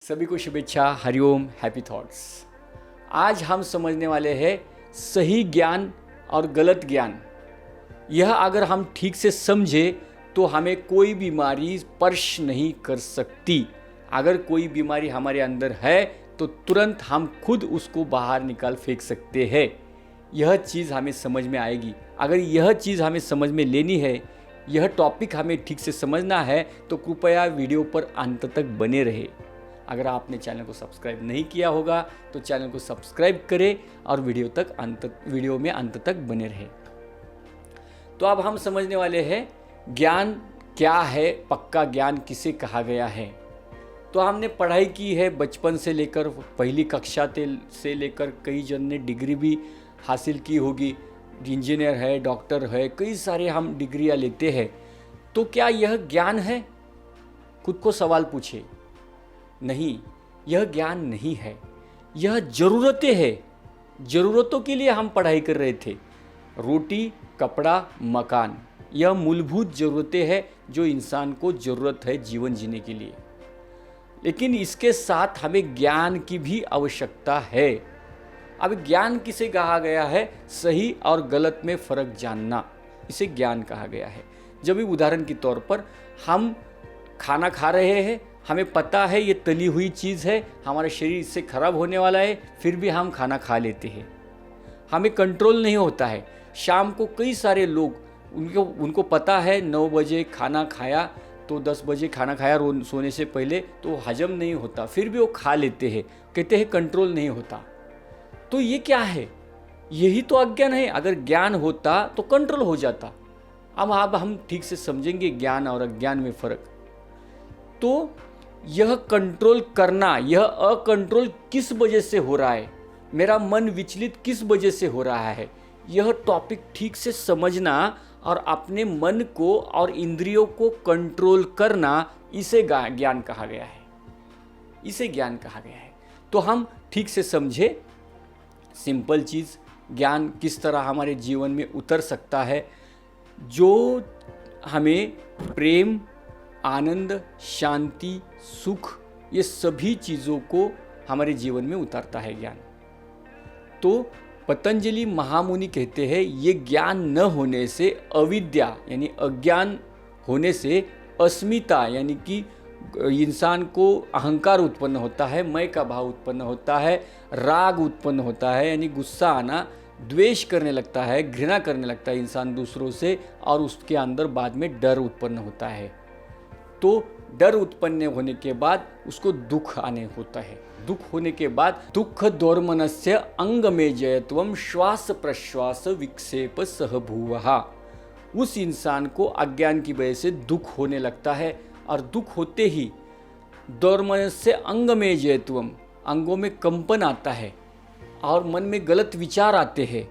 सभी को शुभेच्छा, हरिओम, हैप्पी थॉट्स। आज हम समझने वाले हैं सही ज्ञान और गलत ज्ञान। यह अगर हम ठीक से समझे तो हमें कोई बीमारी स्पर्श नहीं कर सकती। अगर कोई बीमारी हमारे अंदर है तो तुरंत हम खुद उसको बाहर निकाल फेंक सकते हैं। यह चीज़ हमें समझ में आएगी। अगर यह चीज़ हमें समझ में लेनी है, यह टॉपिक हमें ठीक से समझना है, तो कृपया वीडियो पर अंत तक बने रहे। अगर आपने चैनल को सब्सक्राइब नहीं किया होगा तो चैनल को सब्सक्राइब करें और वीडियो में अंत तक बने रहे। तो अब हम समझने वाले हैं ज्ञान क्या है, पक्का ज्ञान किसे कहा गया है। तो हमने पढ़ाई की है बचपन से लेकर पहली कक्षा से लेकर कई जन ने डिग्री भी हासिल की होगी। इंजीनियर है, डॉक्टर है, कई सारे हम डिग्रियां लेते हैं। तो क्या यह ज्ञान है? खुद को सवाल पूछे। नहीं, यह ज्ञान नहीं है, यह ज़रूरतें हैं। ज़रूरतों के लिए हम पढ़ाई कर रहे थे। रोटी, कपड़ा, मकान, यह मूलभूत ज़रूरतें हैं जो इंसान को ज़रूरत है जीवन जीने के लिए। लेकिन इसके साथ हमें ज्ञान की भी आवश्यकता है। अब ज्ञान किसे कहा गया है? सही और गलत में फ़र्क जानना, इसे ज्ञान कहा गया है। जब भी उदाहरण के तौर पर हम खाना खा रहे हैं, हमें पता है ये तली हुई चीज़ है, हमारा शरीर इससे खराब होने वाला है, फिर भी हम खाना खा लेते हैं। हमें कंट्रोल नहीं होता है। शाम को कई सारे लोग उनको पता है 9 बजे खाना खाया तो 10 बजे खाना खाया सोने से पहले, तो हजम नहीं होता, फिर भी वो खा लेते हैं। कहते हैं कंट्रोल नहीं होता। तो ये क्या है? यही तो अज्ञान है। अगर ज्ञान होता तो कंट्रोल हो जाता। अब हम ठीक से समझेंगे ज्ञान और अज्ञान में फ़र्क। तो यह कंट्रोल करना, यह अकंट्रोल किस वजह से हो रहा है, मेरा मन विचलित किस वजह से हो रहा है, यह टॉपिक ठीक से समझना और अपने मन को और इंद्रियों को कंट्रोल करना, इसे ज्ञान कहा गया है। इसे ज्ञान कहा गया है। तो हम ठीक से समझे सिंपल चीज़, ज्ञान किस तरह हमारे जीवन में उतर सकता है, जो हमें प्रेम, आनंद, शांति, सुख, ये सभी चीज़ों को हमारे जीवन में उतारता है ज्ञान। तो पतंजलि महामुनि कहते हैं ये ज्ञान न होने से अविद्या यानी अज्ञान होने से अस्मिता यानी कि इंसान को अहंकार उत्पन्न होता है, मैं का भाव उत्पन्न होता है, राग उत्पन्न होता है यानी गुस्सा आना, द्वेष करने लगता है, घृणा करने लगता है इंसान दूसरों से, और उसके अंदर बाद में डर उत्पन्न होता है। तो डर उत्पन्न होने के बाद उसको दुख आने होता है। दुख होने के बाद दुख दोर्मनस्य अंग में जयत्वम श्वास प्रश्वास विक्षेप सहभुवः। उस इंसान को अज्ञान की वजह से दुख होने लगता है, और दुख होते ही दोर्मनस्य अंग में जयत्वम, अंगों में कंपन आता है और मन में गलत विचार आते हैं,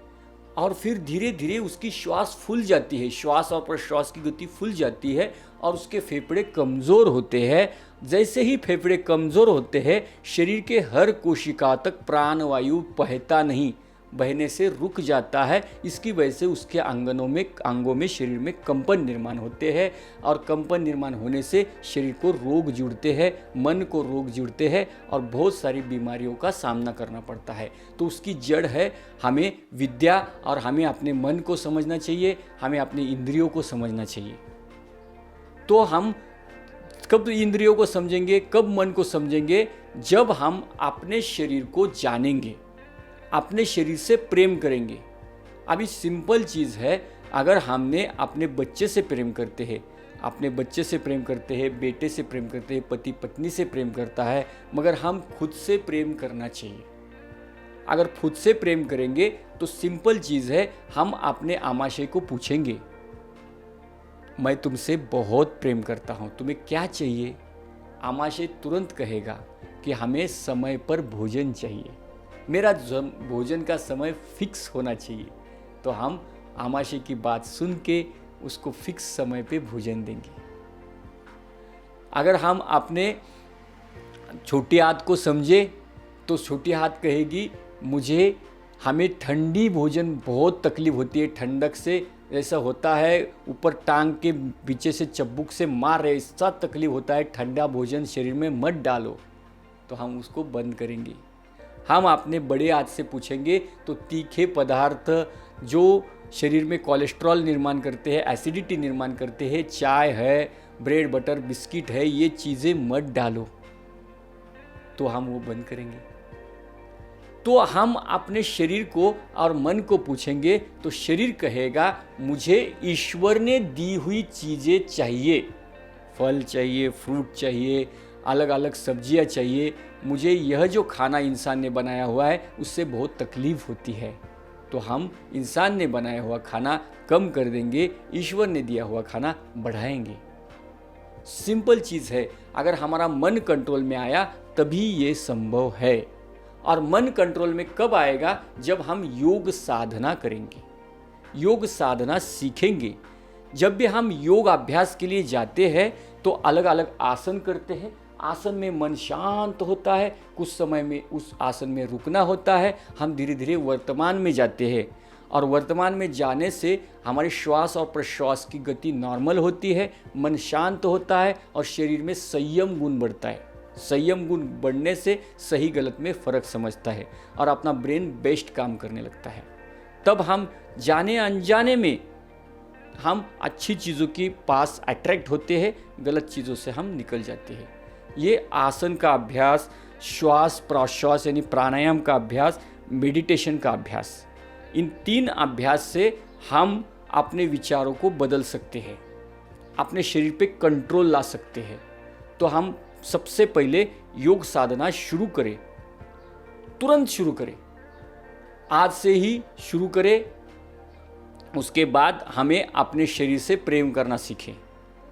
और फिर धीरे धीरे उसकी श्वास फूल जाती है, श्वास और प्रश्वास की गति फूल जाती है, और उसके फेफड़े कमज़ोर होते हैं। जैसे ही फेफड़े कमज़ोर होते हैं, शरीर के हर कोशिका तक प्राणवायु बहता नहीं, बहने से रुक जाता है। इसकी वजह से उसके अंगों में शरीर में कंपन निर्माण होते हैं, और कंपन निर्माण होने से शरीर को रोग जुड़ते हैं, मन को रोग जुड़ते हैं, और बहुत सारी बीमारियों का सामना करना पड़ता है। तो उसकी जड़ है हमें विद्या, और हमें अपने मन को समझना चाहिए, हमें अपने इंद्रियों को समझना चाहिए। तो हम कब इंद्रियों को समझेंगे, कब मन को समझेंगे? जब हम अपने शरीर को जानेंगे, अपने शरीर से प्रेम करेंगे। अभी सिंपल चीज़ है, अगर हमने अपने बच्चे से प्रेम करते हैं, अपने बच्चे से प्रेम करते हैं, बेटे से प्रेम करते हैं, पति पत्नी से प्रेम करता है, मगर हम खुद से प्रेम करना चाहिए। अगर खुद से प्रेम करेंगे तो सिंपल चीज़ है, हम अपने आमाशय को पूछेंगे, मैं तुमसे बहुत प्रेम करता हूँ, तुम्हें क्या चाहिए? आमाशय तुरंत कहेगा कि हमें समय पर भोजन चाहिए, मेरा भोजन का समय फिक्स होना चाहिए। तो हम आमाशय की बात सुन के उसको फिक्स समय पे भोजन देंगे। अगर हम अपने छोटी हाथ को समझे तो छोटी हाथ कहेगी हमें ठंडी भोजन बहुत तकलीफ होती है, ठंडक से ऐसा होता है, ऊपर टांग के पीछे से चब्बुक से मार रहे, ऐसा तकलीफ होता है, ठंडा भोजन शरीर में मत डालो। तो हम उसको बंद करेंगे। हम अपने बड़े हाथ से पूछेंगे तो तीखे पदार्थ जो शरीर में कोलेस्ट्रॉल निर्माण करते हैं, एसिडिटी निर्माण करते हैं, चाय है, ब्रेड बटर बिस्किट है, ये चीज़ें मत डालो, तो हम वो बंद करेंगे। तो हम अपने शरीर को और मन को पूछेंगे तो शरीर कहेगा मुझे ईश्वर ने दी हुई चीज़ें चाहिए, फल चाहिए, फ्रूट चाहिए, अलग अलग सब्जियां चाहिए, मुझे यह जो खाना इंसान ने बनाया हुआ है उससे बहुत तकलीफ होती है, तो हम इंसान ने बनाया हुआ खाना कम कर देंगे, ईश्वर ने दिया हुआ खाना बढ़ाएंगे। सिंपल चीज़ है, अगर हमारा मन कंट्रोल में आया तभी ये संभव है। और मन कंट्रोल में कब आएगा? जब हम योग साधना करेंगे, योग साधना सीखेंगे। जब भी हम योग अभ्यास के लिए जाते हैं तो अलग अलग आसन करते हैं, आसन में मन शांत होता है, कुछ समय में उस आसन में रुकना होता है, हम धीरे धीरे वर्तमान में जाते हैं और वर्तमान में जाने से हमारे श्वास और प्रश्वास की गति नॉर्मल होती है, मन शांत होता है और शरीर में संयम गुण बढ़ता है। संयम गुण बढ़ने से सही गलत में फ़र्क समझता है और अपना ब्रेन बेस्ट काम करने लगता है। तब हम जाने अनजाने में हम अच्छी चीज़ों के पास अट्रैक्ट होते हैं, गलत चीज़ों से हम निकल जाते हैं। ये आसन का अभ्यास, श्वास प्रश्वास यानी प्राणायाम का अभ्यास, मेडिटेशन का अभ्यास, इन 3 अभ्यास से हम अपने विचारों को बदल सकते हैं, अपने शरीर पे कंट्रोल ला सकते हैं। तो हम सबसे पहले योग साधना शुरू करें, तुरंत शुरू करें, आज से ही शुरू करें। उसके बाद हमें अपने शरीर से प्रेम करना सीखें,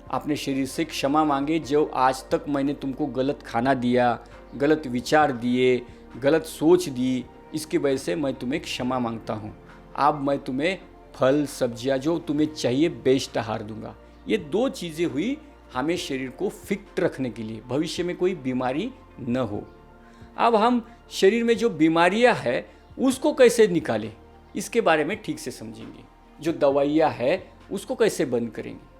अपने शरीर से क्षमा मांगे, जो आज तक मैंने तुमको गलत खाना दिया, गलत विचार दिए, गलत सोच दी, इसकी वजह से मैं तुम्हें क्षमा मांगता हूँ। अब मैं तुम्हें फल सब्जियाँ जो तुम्हें चाहिए बेस्ट आहार दूंगा। ये 2 चीज़ें हुई हमें शरीर को फिट रखने के लिए, भविष्य में कोई बीमारी न हो। अब हम शरीर में जो बीमारियां हैं उसको कैसे निकालें, इसके बारे में ठीक से समझेंगे। जो दवाइयां है उसको कैसे बंद करेंगे।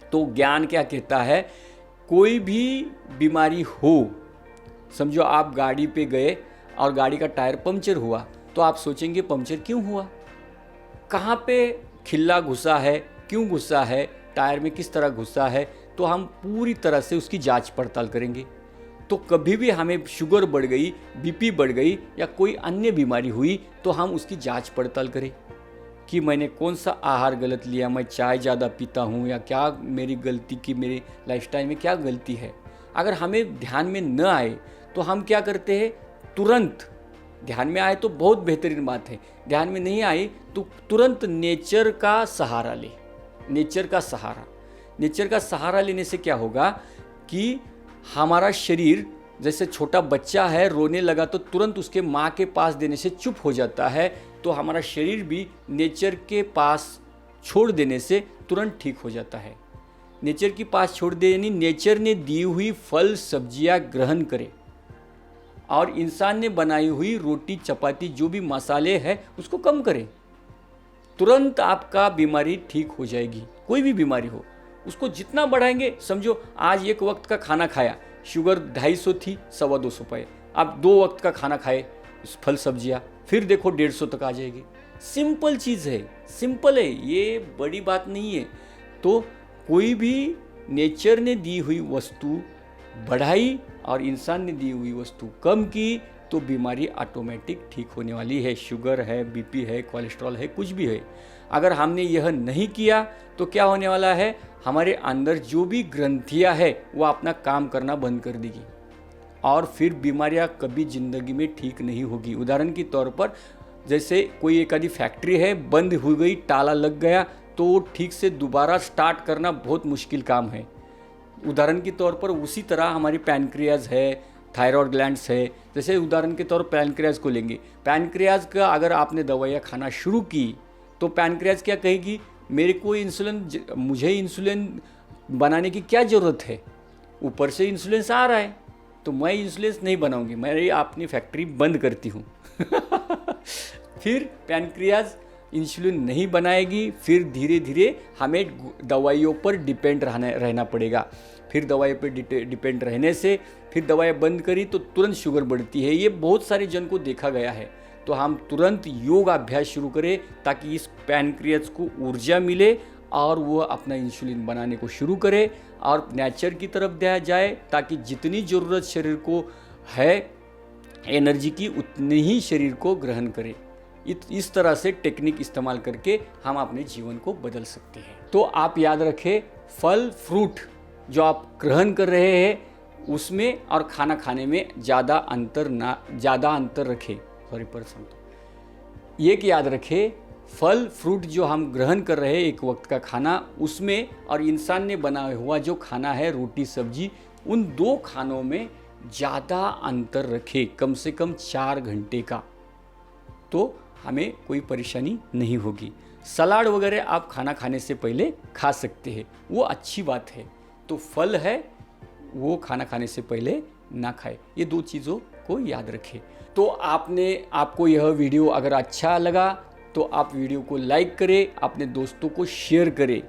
तो ज्ञान क्या कहता है, कोई भी बीमारी हो, समझो आप गाड़ी पे गए और गाड़ी का टायर पंक्चर हुआ, तो आप सोचेंगे पंक्चर क्यों हुआ, कहाँ पे खिल्ला घुसा है, क्यों घुसा है, टायर में किस तरह घुसा है, तो हम पूरी तरह से उसकी जांच पड़ताल करेंगे। तो कभी भी हमें शुगर बढ़ गई, बीपी बढ़ गई या कोई अन्य बीमारी हुई तो हम उसकी जांच पड़ताल करें कि मैंने कौन सा आहार गलत लिया, मैं चाय ज़्यादा पीता हूँ या क्या मेरी गलती की, मेरी लाइफस्टाइल में क्या गलती है। अगर हमें ध्यान में न आए तो हम क्या करते हैं, तुरंत ध्यान में आए तो बहुत बेहतरीन बात है, ध्यान में नहीं आई तो तुरंत नेचर का सहारा ले। नेचर का सहारा लेने से क्या होगा कि हमारा शरीर, जैसे छोटा बच्चा है रोने लगा तो तुरंत उसके माँ के पास देने से चुप हो जाता है, तो हमारा शरीर भी नेचर के पास छोड़ देने से तुरंत ठीक हो जाता है। नेचर के पास छोड़ दे यानी नेचर ने दी हुई फल सब्जियां ग्रहण करें और इंसान ने बनाई हुई रोटी चपाती जो भी मसाले हैं उसको कम करें, तुरंत आपका बीमारी ठीक हो जाएगी। कोई भी बीमारी हो उसको जितना बढ़ाएंगे, समझो आज एक वक्त का खाना खाया, शुगर 250 थी, 225 पे, आप 2 वक्त का खाना खाए फल सब्जियां, फिर देखो 150 तक आ जाएगी। सिंपल चीज़ है, सिंपल है, ये बड़ी बात नहीं है। तो कोई भी नेचर ने दी हुई वस्तु बढ़ाई और इंसान ने दी हुई वस्तु कम की तो बीमारी ऑटोमेटिक ठीक होने वाली है। शुगर है, बीपी है, कोलेस्ट्रॉल है, कुछ भी है। अगर हमने यह नहीं किया तो क्या होने वाला है, हमारे अंदर जो भी ग्रंथियां है वो अपना काम करना बंद कर देगी और फिर बीमारियां कभी ज़िंदगी में ठीक नहीं होगी। उदाहरण के तौर पर जैसे कोई एक आधी फैक्ट्री है, बंद हो गई, ताला लग गया, तो ठीक से दोबारा स्टार्ट करना बहुत मुश्किल काम है। उदाहरण के तौर पर उसी तरह हमारी पैनक्रियाज है, थायराइड ग्लैंड्स है, जैसे उदाहरण के तौर पर पैनक्रियाज को लेंगे। पैनक्रियाज का अगर आपने दवाइयाँ खाना शुरू की तो पैनक्रियाज क्या कहेगी, मेरे को मुझे इंसुलिन बनाने की क्या ज़रूरत है, ऊपर से इंसुलिन आ रहा है तो मैं इंसुलिन नहीं बनाऊंगी, मैं अपनी फैक्ट्री बंद करती हूँ। फिर पैनक्रियाज इंसुलिन नहीं बनाएगी, फिर धीरे धीरे हमें दवाइयों पर डिपेंड रहना पड़ेगा। फिर दवाई पे डिपेंड रहने से फिर दवाई बंद करी तो तुरंत शुगर बढ़ती है। ये बहुत सारे जन को देखा गया है। तो हम तुरंत योग अभ्यास शुरू करें ताकि इस पैनक्रियाज को ऊर्जा मिले और वो अपना इंसुलिन बनाने को शुरू करे और नेचर की तरफ दिया जाए ताकि जितनी ज़रूरत शरीर को है एनर्जी की उतनी ही शरीर को ग्रहण करे। इस तरह से टेक्निक इस्तेमाल करके हम अपने जीवन को बदल सकते हैं। तो आप याद रखें, फल फ्रूट जो आप ग्रहण कर रहे हैं उसमें और खाना खाने में ज़्यादा अंतर रखें। ये कि याद रखें, फल फ्रूट जो हम ग्रहण कर रहे हैं एक वक्त का खाना उसमें और इंसान ने बनाया हुआ जो खाना है रोटी सब्जी, उन दो खानों में ज़्यादा अंतर रखें, कम से कम 4 घंटे का, तो हमें कोई परेशानी नहीं होगी। सलाद वगैरह आप खाना खाने से पहले खा सकते हैं, वो अच्छी बात है। तो फल है वो खाना खाने से पहले ना खाए। ये 2 चीज़ों को याद रखें। तो आपको यह वीडियो अगर अच्छा लगा तो आप वीडियो को लाइक करें, अपने दोस्तों को शेयर करें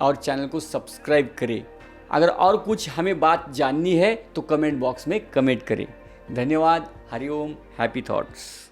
और चैनल को सब्सक्राइब करें। अगर और कुछ हमें बात जाननी है तो कमेंट बॉक्स में कमेंट करें। धन्यवाद। हरिओम। Happy thoughts.